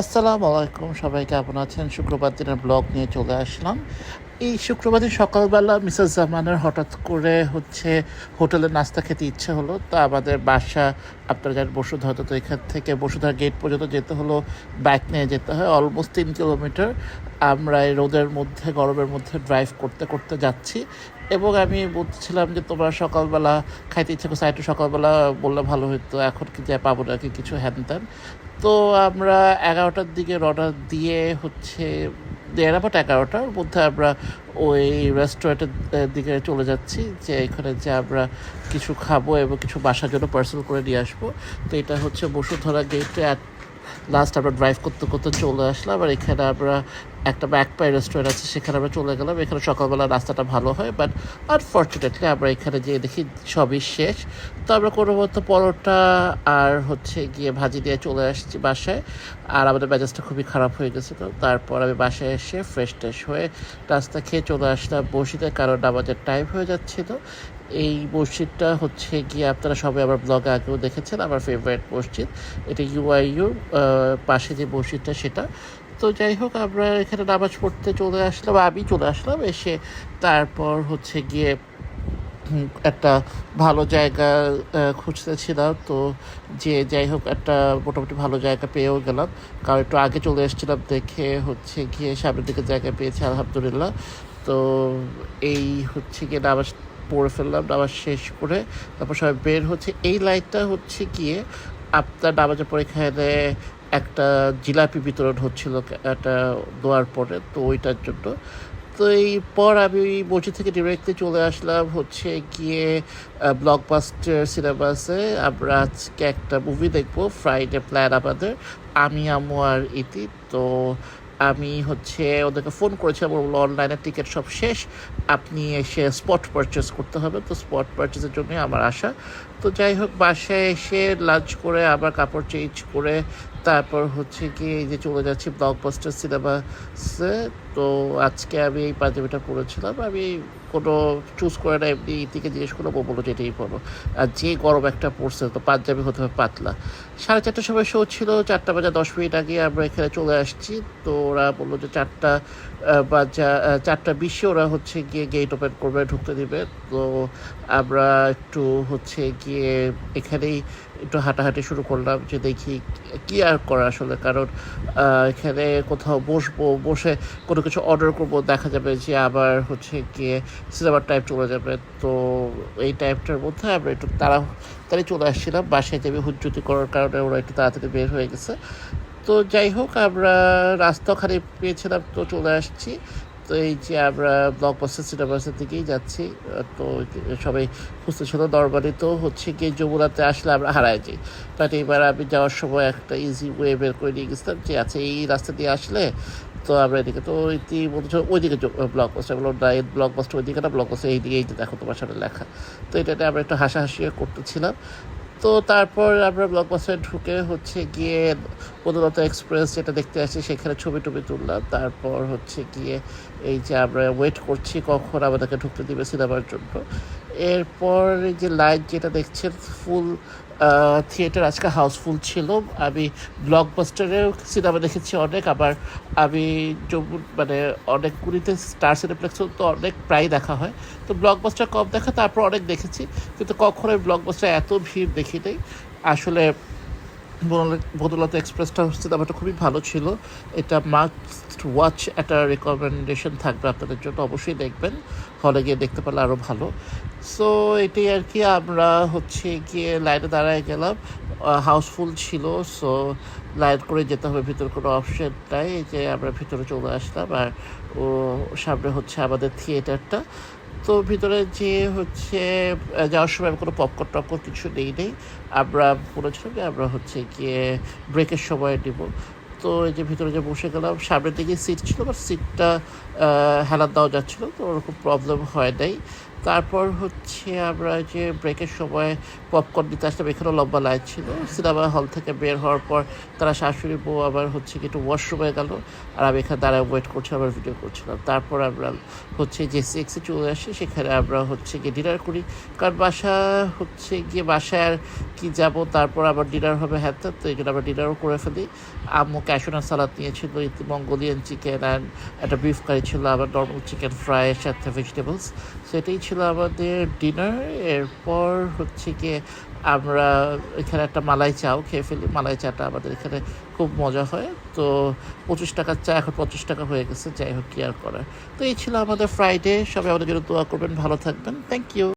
আসসালামু আলাইকুম, সবাই কেমন আছেন? শুক্রবার দিনের ব্লগ নিয়ে চলে আসলাম। এই শুক্রবার দিন সকালবেলা মিসেস জামানের হঠাৎ করে হোটেলে নাস্তা খেতে ইচ্ছে হলো। তো আমাদের বাসা আপনারা জানেন বসুন্ধরা, তো এখান থেকে বসুন্ধরা গেট পর্যন্ত যেতে হলো, বাইক নিয়ে যেতে হয় অলমোস্ট 3 কিলোমিটার। আমরা এই রোদের মধ্যে, গরমের মধ্যে ড্রাইভ করতে করতে যাচ্ছি এবং আমি বলছিলাম যে তোমরা সকালবেলা খাইতে ইচ্ছে করছে, একটু সকালবেলা বললে ভালো হতো, এখন কি যা পাবো নাকি কিছু হ্যান ত্যান। তো আমরা 11টার দিকে রওনা দিয়ে দেড়াবাট 11টার মধ্যে আমরা ওই রেস্টুরেন্টের দিকে চলে যাচ্ছি, যে এখানে যে আমরা কিছু খাবো এবং কিছু বাসার জন্য পার্সেল করে নিয়ে আসবো। তো এটা হচ্ছে বসুন্ধরা গেটে। লাস্ট আমরা ড্রাইভ করতে করতে চলে আসলাম, আর এখানে আমরা একটা ব্যাকপাই রেস্টুরেন্ট আছে, সেখানে আমরা চলে গেলাম। এখানে সকালবেলা রাস্তাটা ভালো হয়, বাট আনফর্চুনেটলি আমরা এখানে যেয়ে দেখি সবই শেষ। তো আমরা কোনো মতো পরোটা আর গিয়ে ভাজি দিয়ে চলে আসছি বাসায়। আর আমাদের মেজাজটা খুবই খারাপ হয়ে গেছে। তো তারপর আমি বাসায় এসে ফ্রেশ ট্রেশ হয়ে নাস্তা খেয়ে চলে আসলাম মসজিদে, কারণ নামাজের টাইম হয়ে যাচ্ছিল। এই মসজিদটা গিয়ে আপনারা সবাই আমার ব্লগে আগেও দেখেছেন, আমার ফেভারিট মসজিদ। এটা ইউআইইউর পাশে যে মসজিদটা সেটা। তো যাই হোক, আমরা এখানে নামাজ পড়তে চলে আসলাম, আমি চলে আসলাম। এসে তারপর গিয়ে একটা ভালো জায়গা খুঁজতেছিলাম। তো যাই হোক, একটা মোটামুটি ভালো জায়গা পেয়েও গেলাম, কারণ একটু আগে চলে এসেছিলাম দেখে গিয়ে সামনের দিকে জায়গা পেয়েছি আলহামদুলিল্লাহ। তো এই গিয়ে নামাজ পড়ে ফেললাম, নামাজ শেষ করে তারপর সবাই বের হচ্ছে। এই লাইটটা গিয়ে আপনার নামাজের পরে এখানে একটা জিলাপি বিতরণ হচ্ছিল একটা দোয়ার পরে, তো ওইটার জন্য। তো এই পর আমি মসজিদ থেকে ডিরেক্টলি চলে আসলাম গিয়ে ব্লকবাস্টার সিনেমাসে। আমরা আজকে একটা মুভি দেখবো, ফ্রাইডে প্ল্যান আমাদের, আমি আম্মু আর ইতি। তো আমি ওদেরকে ফোন করেছিলাম, বললো অনলাইনে টিকিট সব শেষ, আপনি এসে স্পট পারচেস করতে হবে। তো স্পট পারচেসের জন্যই আমার আশা। তো যাই হোক, বাসায় এসে লাঞ্চ করে আবার কাপড় চেঞ্জ করে তারপর গিয়ে এই যে চলে যাচ্ছি ব্লকবাস্টার সিনেমাসে। তো আজকে আমি এই পাঞ্জাবিটা পরেছিলাম, আমি কোনো চুজ করে না, এমনি ইতিকে জিজ্ঞেস করলাম, ও বললো যে এটাই পরো। আর যে গরম একটা পড়ছে, তো পাঞ্জাবি হতে হবে পাতলা। 4:30টার সময় শো ছিল, 4টা বাজা 10 মিনিট আগে আমরা এখানে চলে আসছি। তো ওরা বললো যে 4:20 ওরা গিয়ে গেট ওপেন করবে, ঢুকতে দিবে। তো আমরা একটু গিয়ে এখানেই একটু হাঁটাহাঁটি শুরু করলাম, যে দেখি কী আর করা আসলে, কারণ এখানে কোথাও বসে কোনো কিছু অর্ডার করবো, দেখা যাবে যে আবার গিয়ে সিনেমার টাইম চলে যাবে। তো এই টাইমটার মধ্যে আমরা একটু তাড়াতাড়ি চলে আসছিলাম, বাসায় যাবে হুজ্জুতি করার কারণে ওরা একটু তাড়াতাড়ি বের হয়ে গেছে। তো যাই হোক, আমরা রাস্তাও খানিক পেয়েছিলাম, তো চলে আসছি। তো এই যে আমরা ব্লকবাস্টার সিনেমাসের দিকেই যাচ্ছি। তো সবাই খুঁজতেছিল, নরমালি তো গিয়ে যমুনাতে আসলে আমরা হারায় যাই, বাট এবার আমি যাওয়ার সময় একটা ইজি ওয়ে বের করে নিয়ে গেছিলাম, যে আছে এই রাস্তা দিয়ে আসলে তো আমরা এদিকে। তো বলছে ওইদিকে ব্লকবাস্টার, বললো না, এই ব্লকবাস্টার ওইদিকে না, ব্লকবাস্টার এইদিকে, এই যে দেখো তোমার সামনে লেখা। তো এটাতে আমরা একটু হাসাহাসি করতেছিলাম। তো তারপর আমরা ব্লকবাস্টারে ঢুকে গিয়ে বনলতা এক্সপ্রেস যেটা দেখতে আসছি সেখানে ছবি টবি তুললাম। তারপর গিয়ে এই যে আমরা ওয়েট করছি কখন আমাদেরকে ঢুকতে দিবে সিনেমার জন্য। এরপর এই যে লাইট যেটা দেখছেন, ফুল থিয়েটার আজকে হাউসফুল ছিল। আমি ব্লকবাস্টারেও সিনেমা দেখেছি অনেক, আবার আমি মানে অনেকগুলিতে স্টার সিনেপ্লেক্স তো অনেক প্রায় দেখা হয়। তো ব্লকবাস্টার কম দেখা, তারপর অনেক দেখেছি, কিন্তু কখনোই ব্লকবাস্টার এত ভিড় দেখি নাই আসলে। বনলতা এক্সপ্রেসটা সিনেমাটা খুবই ভালো ছিল, এটা মাস্ট ওয়াচ, একটা রেকমেন্ডেশন থাকবে আপনাদের জন্য, অবশ্যই দেখবেন, হলে গিয়ে দেখতে পারলে আরও ভালো। সো এটাই আর কি, আমরা গিয়ে লাইনে দাঁড়ায় গেলাম, হাউসফুল ছিল। সো লাইন করে যেতে হবে, ভিতরে কোনো অপশন নাই। এই যে আমরা ভিতরে চলে আসলাম, আর ও সামনে আমাদের থিয়েটারটা। তো ভিতরে যে যাওয়ার সময় আমি কোনো পপকর্ন টপকর্ন কিছু নেই। আমরা বলেছিলাম যে আমরা গিয়ে ব্রেকের সময় নিব। তো এই যে ভিতরে যে বসে গেলাম, সামনের দিকে সিট ছিল, বাট সিটটা হেলান দেওয়া যাচ্ছিলো, তো ওরকম প্রবলেম হয় নাই। তারপর হচ্ছে আমরা যে ব্রেকের সময় পপকর্ন দিতে আসলাম, এখানেও লম্বা লাইন ছিল। সিনেমা হল থেকে বের হওয়ার পর তারা শাশুড়ি বউ আবার হচ্ছে কি একটু ওয়াশরুমে গেল, আর আমি এখানে দাঁড়ায় ওয়েট করছিলাম, আবার ভিডিও করছিলাম। তারপর আমরা হচ্ছে যে সিক্সে চলে আসি, সেখানে আমরা হচ্ছে গিয়ে ডিনার করি, কারণ বাসায় আর কি যাব, তারপর আবার ডিনার হবে হ্যাঁ, তো এই জন্য আমরা ডিনারও করে ফেলি। আম্মু ক্যাশনার সালাদ নিয়েছিল, মঙ্গোলিয়ান চিকেন অ্যান্ড একটা বিফ কারি ছিল, আবার নর্মাল চিকেন ফ্রাইয়ের সাথে ভেজিটেবলস। সেটাই ছিল আমাদের ডিনার। এরপর হচ্ছে গিয়ে আমরা এখানে একটা মালাই চাও খেয়ে ফেলি। মালাই চাটা আমাদের এখানে খুব মজা হয়। তো 25 টাকার চা এখন 25 টাকা হয়ে গেছে, যাই হোক কি আর করার। তো এই ছিল আমাদের ফ্রাইডে। সবাই আমাদের জন্য দোয়া করবেন, ভালো থাকবেন। Thank you.